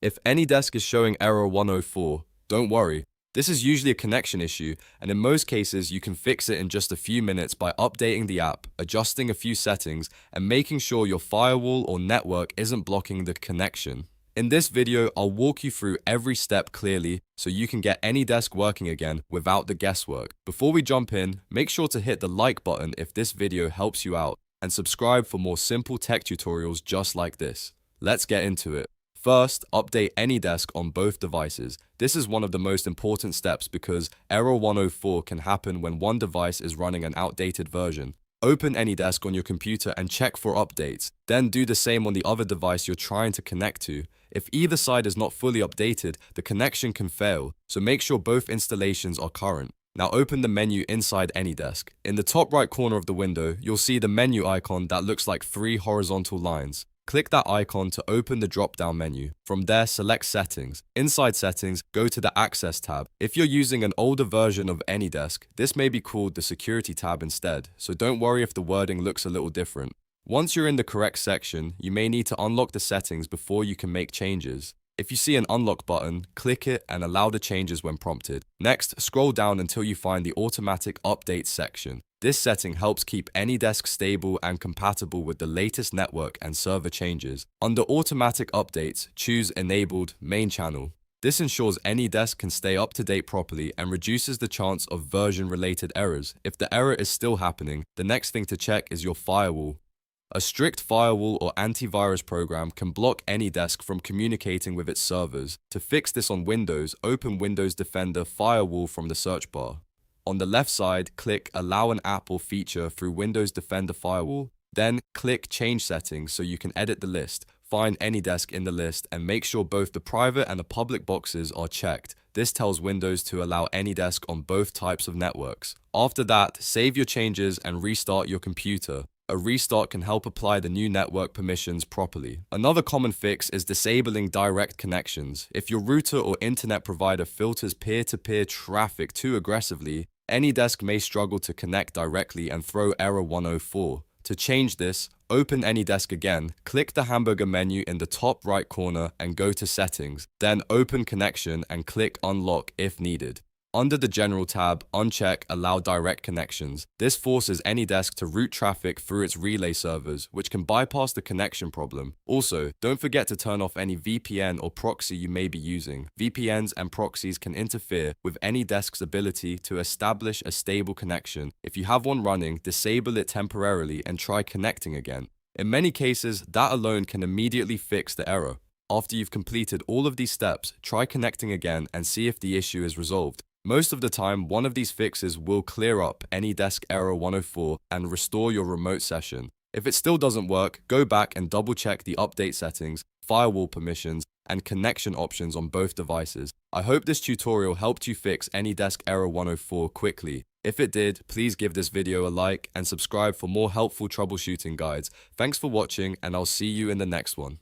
If AnyDesk is showing error 104, don't worry. This is usually a connection issue, and in most cases you can fix it in just a few minutes by updating the app, adjusting a few settings, and making sure your firewall or network isn't blocking the connection. In this video, I'll walk you through every step clearly so you can get AnyDesk working again without the guesswork. Before we jump in, make sure to hit the like button if this video helps you out, and subscribe for more simple tech tutorials just like this. Let's get into it. First, update AnyDesk on both devices. This is one of the most important steps because error 104 can happen when one device is running an outdated version. Open AnyDesk on your computer and check for updates. Then do the same on the other device you're trying to connect to. If either side is not fully updated, the connection can fail, so make sure both installations are current. Now open the menu inside AnyDesk. In the top right corner of the window, you'll see the menu icon that looks like 3 horizontal lines. Click that icon to open the drop-down menu. From there, select Settings. Inside Settings, go to the Access tab. If you're using an older version of AnyDesk, this may be called the Security tab instead, so don't worry if the wording looks a little different. Once you're in the correct section, you may need to unlock the settings before you can make changes. If you see an unlock button, click it and allow the changes when prompted. Next, scroll down until you find the Automatic Updates section. This setting helps keep AnyDesk stable and compatible with the latest network and server changes. Under Automatic Updates, choose Enabled Main Channel. This ensures AnyDesk can stay up to date properly and reduces the chance of version-related errors. If the error is still happening, the next thing to check is your firewall. A strict firewall or antivirus program can block AnyDesk from communicating with its servers. To fix this on Windows, open Windows Defender Firewall from the search bar. On the left side, click Allow an app or feature through Windows Defender Firewall. Then click Change Settings so you can edit the list. Find AnyDesk in the list and make sure both the private and the public boxes are checked. This tells Windows to allow AnyDesk on both types of networks. After that, save your changes and restart your computer. A restart can help apply the new network permissions properly. Another common fix is disabling direct connections. If your router or internet provider filters peer-to-peer traffic too aggressively, AnyDesk may struggle to connect directly and throw error 104. To change this, open AnyDesk again, click the hamburger menu in the top right corner and go to Settings. Then open Connection and click Unlock if needed. Under the General tab, uncheck Allow Direct Connections. This forces AnyDesk to route traffic through its relay servers, which can bypass the connection problem. Also, don't forget to turn off any VPN or proxy you may be using. VPNs and proxies can interfere with AnyDesk's ability to establish a stable connection. If you have one running, disable it temporarily and try connecting again. In many cases, that alone can immediately fix the error. After you've completed all of these steps, try connecting again and see if the issue is resolved. Most of the time, one of these fixes will clear up AnyDesk error 104 and restore your remote session. If it still doesn't work, go back and double check the update settings, firewall permissions, and connection options on both devices. I hope this tutorial helped you fix AnyDesk error 104 quickly. If it did, please give this video a like and subscribe for more helpful troubleshooting guides. Thanks for watching, and I'll see you in the next one.